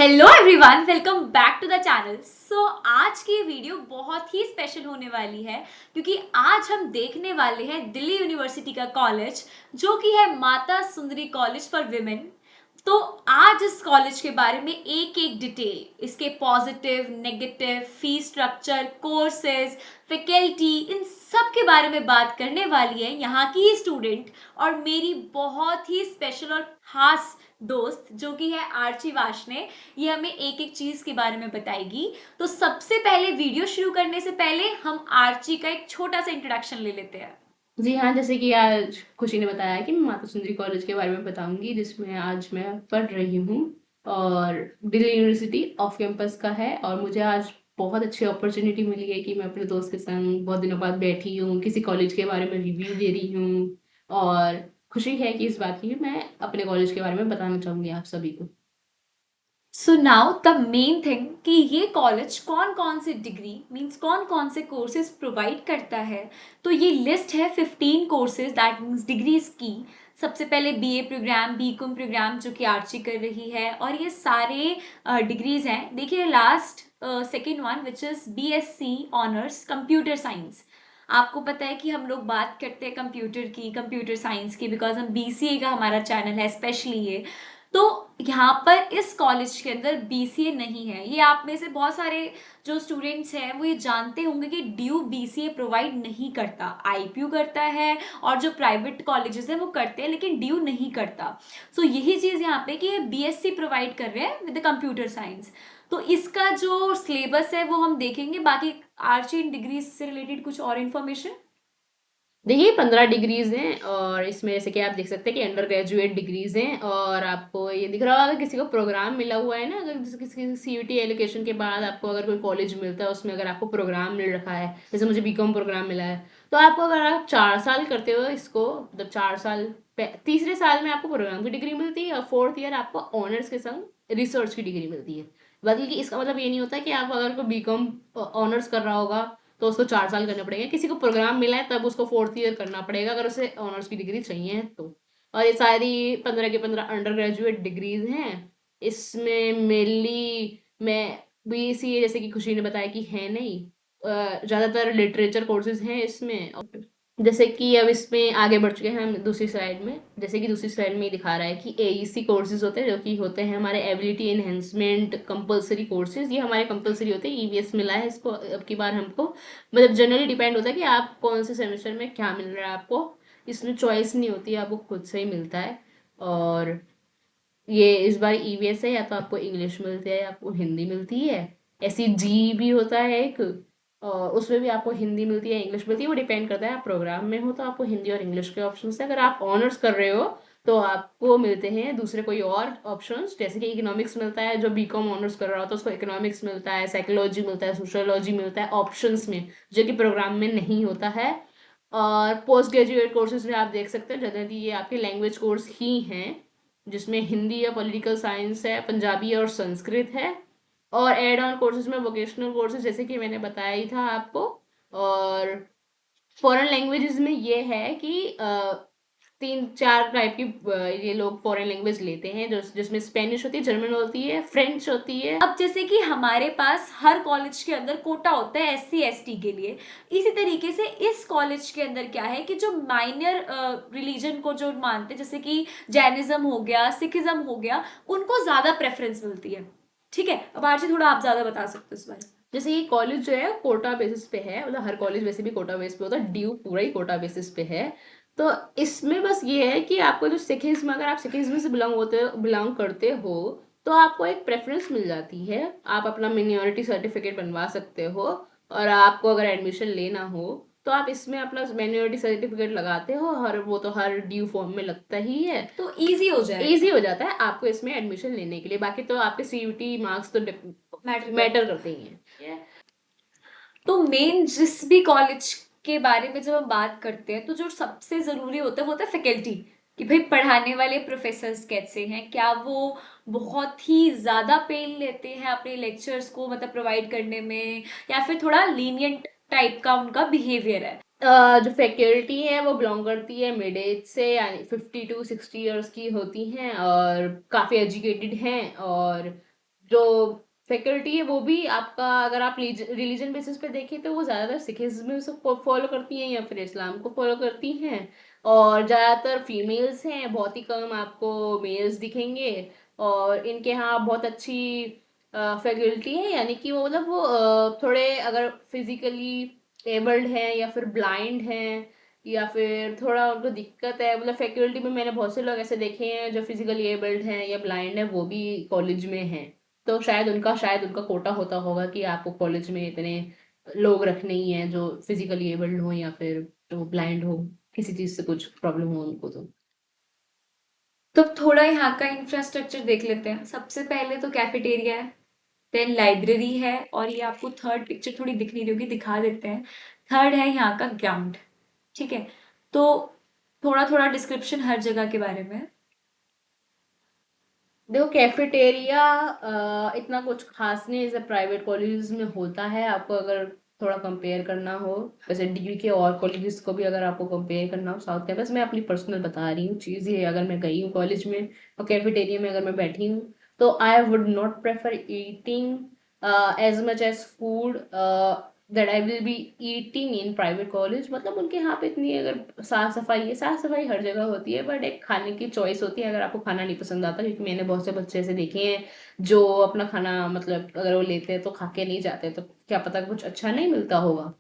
Hello everyone, welcome back to the channel. So आज की video बहुत ही स्पेशल होने वाली है क्योंकि आज हम देखने वाले हैं दिल्ली यूनिवर्सिटी का कॉलेज जो कि है Mata Sundari college for women. तो आज इस कॉलेज के बारे में एक एक डिटेल, इसके positive negative fee structure, courses, faculty, इन सब के बारे में बात करने वाली है यहाँ की स्टूडेंट और मेरी बहुत ही स्पेशल और खास दोस्त जो कि है आर्ची वाशने। ये हमें एक एक चीज के बारे में बताएगी। तो सबसे पहले वीडियो शुरू करने से पहले हम आर्ची का एक छोटा सा इंट्रोडक्शन ले लेते हैं। जी हाँ, जैसे कि आज खुशी ने बताया कि मैं माता सुंदरी कॉलेज के बारे में बताऊंगी जिसमें आज मैं पढ़ रही हूँ। और दिल्ली यूनिवर्सिटी ऑफ कैंपस का है और मुझे आज बहुत अच्छी अपॉर्चुनिटी मिली है कि मैं अपने दोस्त के संग बहुत दिनों बाद बैठी हूँ, किसी कॉलेज के बारे में रिव्यू दे रही हूँ। और खुशी है कि इस बात की मैं अपने कॉलेज के बारे में बताना चाहूंगी आप सभी को। So now the main thing कि ये कॉलेज कौन कौन से डिग्री मीन्स कौन कौन से कोर्सेज प्रोवाइड करता है। तो ये लिस्ट है 15 कोर्सेज दैट मीन्स डिग्रीज की। सबसे पहले बीए प्रोग्राम, बीकॉम प्रोग्राम जो कि आर्ची कर रही है, और ये सारे डिग्रीज हैं। देखिए last second one which is BSc honours computer science. आपको पता है कि हम लोग बात करते हैं कंप्यूटर की, कंप्यूटर साइंस की, बिकॉज हम बीसीए का हमारा चैनल है स्पेशली ये। तो यहाँ पर इस कॉलेज के अंदर बीसीए नहीं है। ये आप में से बहुत सारे जो स्टूडेंट्स हैं वो ये जानते होंगे कि ड्यू बीसीए प्रोवाइड नहीं करता, आईपीयू करता है और जो प्राइवेट कॉलेजेस हैं वो करते हैं, लेकिन ड्यू नहीं करता। सो यही चीज़ यहाँ पे कि ये बीएससी प्रोवाइड कर रहे हैं विद कंप्यूटर साइंस। तो इसका जो सिलेबस है वो हम देखेंगे। बाकी आर्ची इन डिग्रीज से रिलेटेड कुछ और इन्फॉर्मेशन। देखिए 15 डिग्रीज हैं और इसमें जैसे कि आप देख सकते हैं कि अंडर ग्रेजुएट डिग्रीज हैं और आपको ये दिख रहा होगा किसी को प्रोग्राम मिला हुआ है ना, अगर जैसे किसी सीयूटी एलोकेशन के बाद आपको अगर कोई कॉलेज मिलता है उसमें अगर आपको प्रोग्राम मिल रखा है, जैसे मुझे बीकॉम प्रोग्राम मिला है, तो आपको अगर आप 4 साल करते हो इसको, मतलब 4 साल, तीसरे साल में आपको प्रोग्राम की डिग्री मिलती है और फोर्थ ईयर आपको ऑनर्स के संग रिसर्च की डिग्री मिलती है। बल्कि इसका मतलब ये नहीं होता कि आप अगर कोई बीकॉम ऑनर्स कर रहा होगा तो उसको 4 साल करने पड़ेंगे, किसी को प्रोग्राम मिला है तब उसको फोर्थ ईयर करना पड़ेगा अगर उसे ऑनर्स की डिग्री चाहिए तो। और ये सारी 15 के 15 अंडर ग्रेजुएट डिग्रीज हैं। इसमें मेनली मैं बीसीए जैसे कि खुशी ने बताया कि है नहीं, ज़्यादातर लिटरेचर कोर्सेज हैं इसमें। जैसे कि अब इसमें आगे बढ़ चुके हैं हम दूसरी स्लाइड में, जैसे कि दूसरी स्लाइड में ये दिखा रहा है कि एईसी कोर्सेज होते हैं जो कि होते हैं हमारे एबिलिटी एनहेंसमेंट कंपलसरी कोर्सेज। ये हमारे कंपलसरी होते हैं, ईवीएस मिला है इसको अब की बार हमको। मतलब जनरली डिपेंड होता है कि आप कौन से सेमेस्टर में क्या मिल रहा है आपको, इसमें चॉइस नहीं होती, आपको खुद से ही मिलता है। और ये इस बार ईवीएस है, या तो आपको इंग्लिश मिलती है या आपको हिंदी मिलती है। ऐसी जी भी होता है एक, और उसमें भी आपको हिंदी मिलती है इंग्लिश मिलती है, वो डिपेंड करता है आप प्रोग्राम में हो तो आपको हिंदी और इंग्लिश के ऑप्शन है। अगर आप ऑनर्स कर रहे हो तो आपको मिलते हैं दूसरे कोई और ऑप्शंस, जैसे कि इकोनॉमिक्स मिलता है, जो बीकॉम ऑनर्स कर रहा हो तो उसको इकोनॉमिक्स मिलता है, साइकोलॉजी मिलता है, सोशियोलॉजी मिलता है ऑप्शंस में, जो कि प्रोग्राम में नहीं होता है। और पोस्ट ग्रेजुएट कोर्सेज में आप देख सकते हैं जनरली ये आपके लैंग्वेज कोर्स ही हैं, जिसमें हिंदी या पॉलिटिकल साइंस है, पंजाबी और संस्कृत है। और एड ऑन कोर्सेज में वोकेशनल कोर्सेज जैसे कि मैंने बताया ही था आपको। और फॉरेन लैंग्वेजेस में ये है कि 3 4 टाइप की ये लोग फॉरेन लैंग्वेज लेते हैं, जिसमें स्पेनिश होती है, जर्मन होती है, फ्रेंच होती है। अब जैसे कि हमारे पास हर कॉलेज के अंदर कोटा होता है एससी एसटी के लिए, इसी तरीके से इस कॉलेज के अंदर क्या है कि जो माइनर रिलीजन को जो मानते हैं, जैसे कि जैनिज्म हो गया, सिखिज्म हो गया, उनको ज्यादा प्रेफरेंस मिलती है। ठीक है, अब आरजी थोड़ा आप ज्यादा बता सकते हो इस बारे में। जैसे ये कॉलेज जो है कोटा बेसिस पे है, मतलब हर कॉलेज वैसे भी कोटा बेसिस पे होता है, ड्यू पूरा ही कोटा बेसिस पे है। तो इसमें बस ये है कि आपको जो सिखिज्म, अगर आप सिखिज्म से बिलोंग करते हो तो आपको एक प्रेफरेंस मिल जाती है, आप अपना मिनियोरिटी सर्टिफिकेट बनवा सकते हो। और आपको अगर एडमिशन लेना हो तो आप इसमें अपना माइनॉरिटी सर्टिफिकेट लगाते हो, और वो तो हर ड्यू फॉर्म में लगता ही है, तो इजी हो जाएगा। इजी हो जाता है आपको इसमें एडमिशन लेने के लिए। बाकी तो आपके सीयूटी मार्क्स तो मैटर मैटर करता है। करते ही हैं। तो मेन जिस भी कॉलेज के बारे में जब हम बात करते हैं तो जो सबसे ज़रूरी होता है वो होता है फैकल्टी। कि भाई पढ़ाने वाले प्रोफेसर्स कैसे हैं, क्या वो बहुत ही ज़्यादा पेन लेते हैं अपने लेक्चर्स को मतलब प्रोवाइड करने में, या फिर थोड़ा लीनियंट टाइप का उनका बिहेवियर है। जो फैकल्टी है वो बिलोंग करती है मिड एज से, यानी 50 to 60 ईयर्स की होती हैं और काफ़ी एजुकेटेड हैं। और जो फैकल्टी है वो भी आपका, अगर आप रिलीजन बेसिस पे देखें तो वो ज़्यादातर सिखिज्म को फॉलो करती हैं या फिर इस्लाम को फॉलो करती हैं, और ज़्यादातर फीमेल्स हैं, बहुत ही कम आपको मेल्स दिखेंगे। और इनके यहाँ बहुत अच्छी फैकल्टी है, यानी कि वो मतलब वो थोड़े अगर फिजिकली एबल्ड हैं या फिर ब्लाइंड हैं या फिर थोड़ा उनको दिक्कत है, मतलब फैकल्टी में मैंने बहुत से लोग ऐसे देखे हैं जो फिजिकली एबल्ड हैं या ब्लाइंड हैं, वो भी कॉलेज में हैं। तो शायद उनका कोटा होता होगा कि आपको कॉलेज में इतने लोग रखने ही हैं जो फिजिकली एबल्ड हो या फिर जो ब्लाइंड हो, किसी चीज़ से कुछ प्रॉब्लम हो उनको। तो थोड़ा यहाँ का इंफ्रास्ट्रक्चर देख लेते हैं। सबसे पहले तो कैफेटेरिया है, देन लाइब्रेरी है, और ये आपको थर्ड पिक्चर थोड़ी दिख नहीं रही होगी, दिखा देते हैं। थर्ड है यहाँ का ग्राउंड। ठीक है, तो थोड़ा थोड़ा डिस्क्रिप्शन हर जगह के बारे में। देखो कैफेटेरिया इतना कुछ खास नहीं जैसे प्राइवेट कॉलेजेस में होता है। आपको अगर थोड़ा कंपेयर करना हो, वैसे डिग्री के और कॉलेजेस को भी अगर आपको कंपेयर करना हो साउथ कैंपस, मैं अपनी पर्सनल बता रही हूँ चीज़ ये, अगर मैं गई हूँ कॉलेज में और कैफेटेरिया में अगर मैं बैठी हूँ, तो I would not prefer eating as much as food that I will be eating in private college. मतलब उनके यहाँ पे इतनी अगर साफ सफाई है, साफ सफाई हर जगह होती है, बट एक खाने की चॉइस होती है अगर आपको खाना नहीं पसंद आता, क्योंकि मैंने बहुत से बच्चे ऐसे देखे हैं जो अपना खाना मतलब अगर वो लेते हैं तो खा के नहीं जाते, तो क्या पता कुछ अच्छा नहीं मिलता होगा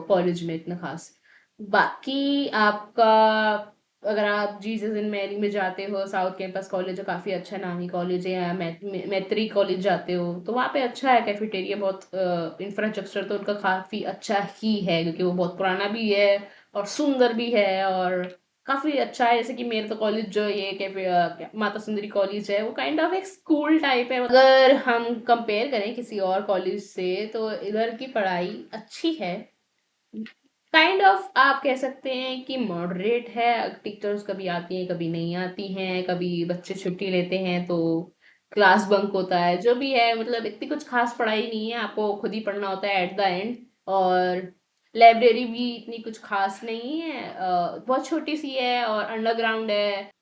कॉलेज में इतना खास। बाकी आपका अगर आप जीसस इन मैरी में जाते हो, साउथ कैंपस कॉलेज जो काफ़ी अच्छा नामी कॉलेज है, या मैत्री कॉलेज जाते हो तो वहाँ पे अच्छा है कैफेटेरिया, बहुत इंफ्रास्ट्रक्चर तो उनका काफ़ी अच्छा ही है क्योंकि वो बहुत पुराना भी है और सुंदर भी है और काफ़ी अच्छा है। जैसे कि मेरे तो कॉलेज जो ये माता सुंदरी कॉलेज है वो काइंड ऑफ एक स्कूल टाइप है। अगर हम कंपेयर करें किसी और कॉलेज से तो इधर की पढ़ाई अच्छी है, काइंड ऑफ आप कह सकते हैं कि मॉडरेट है। टीचर्स कभी आती हैं कभी नहीं आती हैं, कभी बच्चे छुट्टी लेते हैं तो क्लास बंक होता है, जो भी है मतलब इतनी कुछ खास पढ़ाई नहीं है, आपको खुद ही पढ़ना होता है एट द एंड। और लाइब्रेरी भी इतनी कुछ खास नहीं है, बहुत छोटी सी है और अंडरग्राउंड है।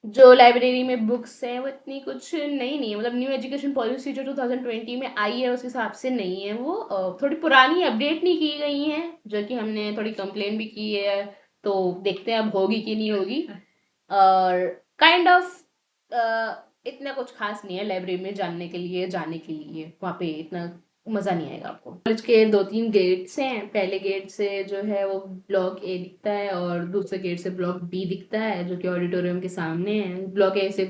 जो लाइब्रेरी में बुक्स हैं वो इतनी कुछ नई नहीं है, मतलब न्यू एजुकेशन पॉलिसी जो 2020 में आई है उस हिसाब से नहीं है वो, थोड़ी पुरानी अपडेट नहीं की गई हैं, जो कि हमने थोड़ी कंप्लेन भी की है। तो देखते हैं अब होगी कि नहीं होगी। और काइंड ऑफ इतना कुछ खास नहीं है लाइब्रेरी में जाने के लिए वहाँ पे इतना मज़ा नहीं आएगा आपको। कॉलेज के 2-3 गेट्स हैं, पहले गेट से जो है वो ब्लॉक ए दिखता है और दूसरे गेट से ब्लॉक बी दिखता है जो कि ऑडिटोरियम के सामने है। ब्लॉक ए से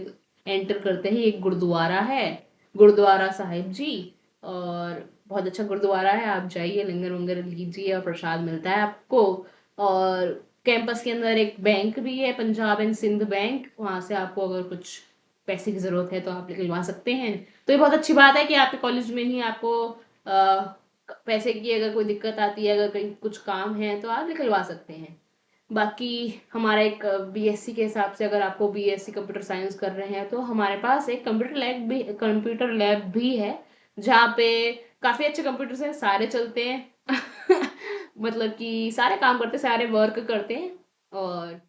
एंटर करते ही एक गुरुद्वारा है, गुरुद्वारा साहिब जी, और बहुत अच्छा गुरुद्वारा है, आप जाइए लंगर वंगर लीजिए और प्रसाद मिलता है आपको। और कैंपस के अंदर एक बैंक भी है, पंजाब एंड सिंध बैंक, वहाँ से आपको अगर कुछ पैसे की ज़रूरत है तो आप निकलवा सकते हैं। तो ये बहुत अच्छी बात है कि आपके कॉलेज में ही आपको पैसे की अगर कोई दिक्कत आती है, अगर कहीं कुछ काम है तो आप निकलवा सकते हैं। बाकी हमारा एक बीएससी के हिसाब से, अगर आपको बीएससी कंप्यूटर साइंस कर रहे हैं तो हमारे पास एक कंप्यूटर लैब भी है जहाँ पे काफ़ी अच्छे कंप्यूटर्स हैं, सारे चलते हैं मतलब कि सारे काम करते हैं, सारे वर्क करते हैं। और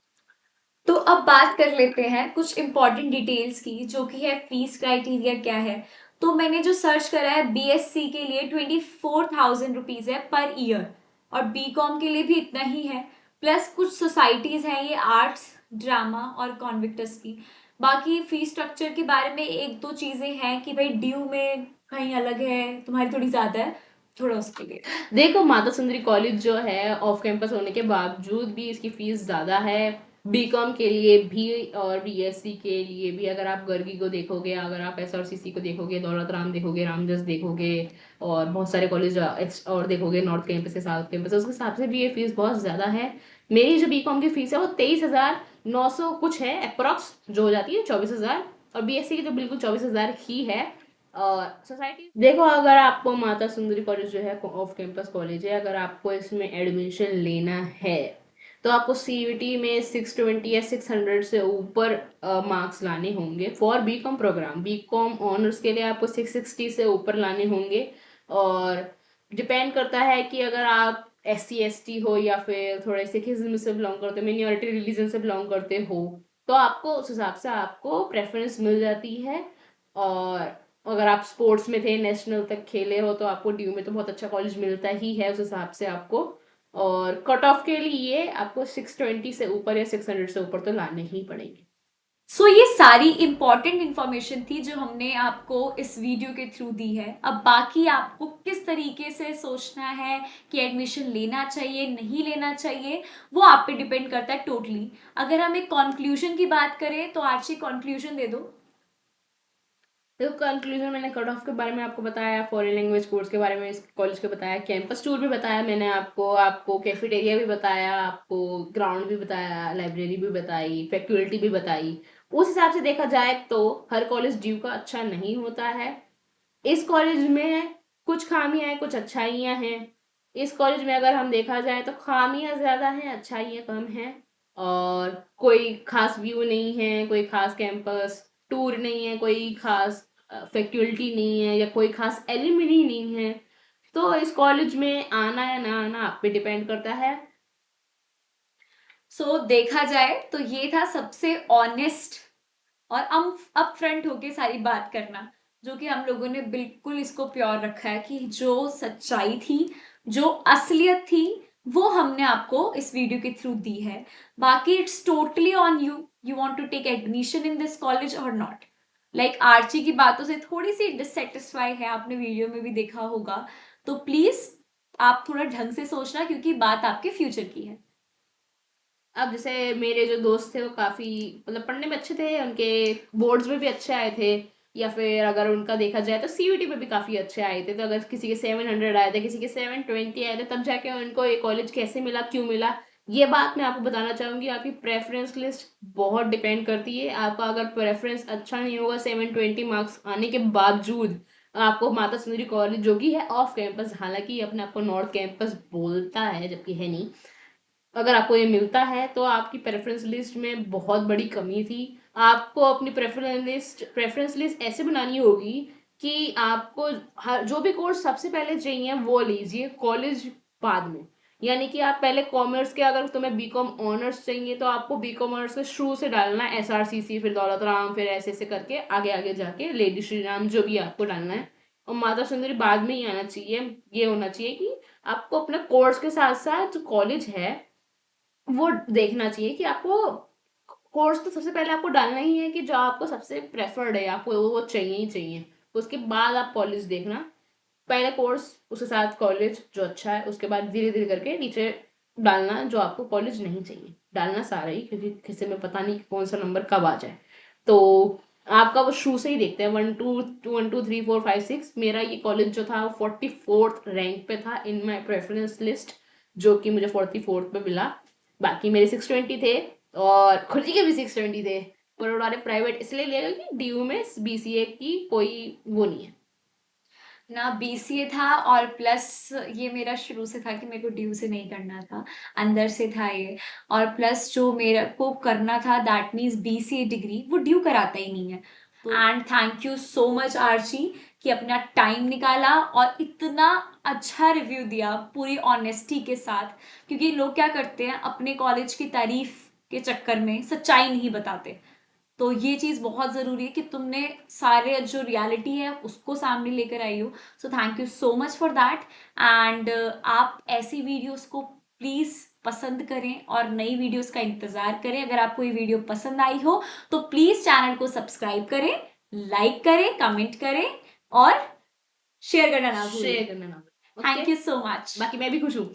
तो अब बात कर लेते हैं कुछ इंपॉर्टेंट डिटेल्स की, जो कि है फीस क्राइटेरिया क्या है। तो मैंने जो सर्च करा है, बीएससी के लिए 24,000 रुपीज़ है पर ईयर, और बीकॉम के लिए भी इतना ही है। प्लस कुछ सोसाइटीज़ हैं ये आर्ट्स, ड्रामा और कॉन्विक्टस की। बाकी फीस स्ट्रक्चर के बारे में एक दो चीज़ें हैं कि भाई ड्यू में कहीं अलग है, तुम्हारी थोड़ी ज़्यादा है, थोड़ा उसके लिए। देखो माता सुंदरी कॉलेज जो है ऑफ कैंपस होने के बावजूद भी इसकी फीस ज़्यादा है, बीकॉम के लिए भी और बीएससी के लिए भी। अगर आप गर्गी को देखोगे, अगर आप एसआरसीसी को देखोगे, दौलत राम देखोगे, रामजस देखोगे और बहुत सारे कॉलेज और देखोगे नॉर्थ कैंपस से साउथ कैंपस, उसके हिसाब से भी ये फीस बहुत ज़्यादा है। मेरी जो बीकॉम की फीस है वो 23,900 कुछ है अप्रॉक्स, जो हो जाती है 24,000, और बीएससी की तो बिल्कुल 24,000 ही है। और सोसाइटी देखो, अगर आपको माता सुंदरी कॉलेज जो है ऑफ कैंपस कॉलेज है, अगर आपको इसमें एडमिशन लेना है तो आपको सीयूटी में 620 या 600 से ऊपर मार्क्स लाने होंगे for BCom program. BCom honours के लिए आपको 660 से ऊपर लाने होंगे। और डिपेंड करता है कि अगर आप SC ST हो या फिर थोड़े सिखिज्म से बिलोंग करते हो, मिनॉरिटी रिलीजन से बिलोंग करते हो, तो आपको उस हिसाब से आपको प्रेफरेंस मिल जाती है। और अगर आप स्पोर्ट्स में थे, नेशनल तक खेले हो, तो आपको ड्यू में तो बहुत अच्छा कॉलेज मिलता ही है उस हिसाब से आपको। और कट ऑफ के लिए आपको 620 से ऊपर या 600 से ऊपर तो लाने ही पड़ेंगे। सो ये सारी इंपॉर्टेंट इंफॉर्मेशन थी जो हमने आपको इस वीडियो के थ्रू दी है। अब बाकी आपको किस तरीके से सोचना है कि एडमिशन लेना चाहिए नहीं लेना चाहिए, वो आप पे डिपेंड करता है टोटली। अगर हम एक कंक्लूजन की बात करें तो आर्ची कंक्लूजन दे दो। देखो, कंक्लूजन मैंने कट ऑफ के बारे में आपको बताया, फॉरेन लैंग्वेज कोर्स के बारे में इस कॉलेज के बताया, कैंपस टूर भी बताया मैंने आपको, आपको कैफेटेरिया भी बताया, आपको ग्राउंड भी बताया, लाइब्रेरी भी बताई, फैकल्टी भी बताई। उस हिसाब से देखा जाए तो हर कॉलेज ड्यू का अच्छा नहीं होता है। इस कॉलेज में कुछ खामियां हैं, कुछ अच्छाइयां हैं। इस कॉलेज में अगर हम देखा जाए तो खामियां ज्यादा हैं, अच्छाइयां कम हैं। और कोई खास व्यू नहीं है, कोई खास कैंपस टूर नहीं है, कोई खास फैकल्टी नहीं है, या कोई खास एलिमनी नहीं है। तो इस कॉलेज में आना या ना आना आप पे डिपेंड करता है। सो देखा जाए तो ये था सबसे ऑनेस्ट और अप फ्रंट होके सारी बात करना, जो कि हम लोगों ने बिल्कुल इसको प्योर रखा है कि जो सच्चाई थी, जो असलियत थी, वो हमने आपको इस वीडियो के थ्रू दी है। बाकी it's totally on you, you want to take admission in this college और नॉट। लाइक आर्ची की बातों से थोड़ी सी डिससेटिस्फाई है, आपने वीडियो में भी देखा होगा। तो प्लीज आप थोड़ा ढंग से सोचना, क्योंकि बात आपके फ्यूचर की है। अब जैसे मेरे जो दोस्त थे वो काफ़ी मतलब पढ़ने में अच्छे थे, उनके बोर्ड्स में भी अच्छे आए थे, या फिर अगर उनका देखा जाए तो सीयूटी में भी काफ़ी अच्छे आए थे। तो अगर किसी के 700 आए थे, किसी के 720 आए थे, तब जाके उनको ये कॉलेज कैसे मिला, क्यों मिला, ये बात मैं आपको बताना चाहूँगी। आपकी प्रेफरेंस लिस्ट बहुत डिपेंड करती है। आपका अगर प्रेफरेंस अच्छा नहीं होगा 720 मार्क्स आने के बावजूद, आपको माता सुंदरी कॉलेज जो कि है ऑफ कैंपस, हालांकि ये अपने आप को नॉर्थ कैंपस बोलता है जबकि है नहीं, अगर आपको ये मिलता है तो आपकी प्रेफरेंस लिस्ट में बहुत बड़ी कमी थी। आपको अपनी प्रेफरेंस लिस्ट ऐसे बनानी होगी कि आपको हर जो भी कोर्स सबसे पहले चाहिए वो लीजिए, कॉलेज बाद में। यानी कि आप पहले कॉमर्स के, अगर तुम्हें बीकॉम ऑनर्स चाहिए तो आपको बीकॉम ऑनर्स के शुरू से डालना है, एसआरसीसी, फिर दौलत राम, फिर ऐसे ऐसे करके आगे आगे जाके लेडी श्री राम, जो भी आपको डालना है। और माता सुंदरी बाद में ही आना चाहिए। ये होना चाहिए कि आपको अपने कोर्स के साथ साथ जो कॉलेज है वो देखना चाहिए कि आपको कोर्स तो सबसे पहले आपको डालना ही है कि जो आपको सबसे प्रेफर्ड है, आपको वो चाहिए ही चाहिए। उसके बाद आप कॉलेज देखना, पहले कोर्स उसके साथ कॉलेज जो अच्छा है, उसके बाद धीरे धीरे करके नीचे डालना जो आपको कॉलेज नहीं चाहिए, डालना सारा ही, क्योंकि किसी में पता नहीं कौन सा नंबर कब आ जाए। तो आपका वो शुरू से ही देखते हैं, 1 2 3 4 5 6। मेरा ये कॉलेज जो था वो 44th रैंक पे था इन माई प्रेफरेंस लिस्ट, जो कि मुझे 44th पे मिला। बाकी मेरे 620 थे, और खुर्जी के भी 620 थे, पर उन्होंने प्राइवेट इसलिए लिया क्योंकि डीयू में बीसीए की कोई वो नहीं है। ना बीसीए था, और प्लस ये मेरा शुरू से था कि मेरे को ड्यू से नहीं करना था, अंदर से था ये। और प्लस जो मेरे को करना था, दैट मीन्स बीसीए डिग्री, वो ड्यू कराता ही नहीं है। And thank you so much Archie कि अपना टाइम निकाला और इतना अच्छा रिव्यू दिया पूरी ऑनेस्टी के साथ। क्योंकि लोग क्या करते हैं, अपने कॉलेज की तारीफ के चक्कर में सच्चाई नहीं बताते। तो ये चीज़ बहुत ज़रूरी है कि तुमने सारे जो रियलिटी है उसको सामने लेकर आई हो। So thank you so much for that. And आप ऐसी वीडियोस को प्लीज़ पसंद करें और नई वीडियोस का इंतज़ार करें। अगर आपको ये वीडियो पसंद आई हो तो प्लीज़ चैनल को सब्सक्राइब करें, लाइक करें, कमेंट करें और शेयर करना ना भूलें। शेयर करना ना, okay. Thank you so much. बाकी मैं भी खुश हूँ।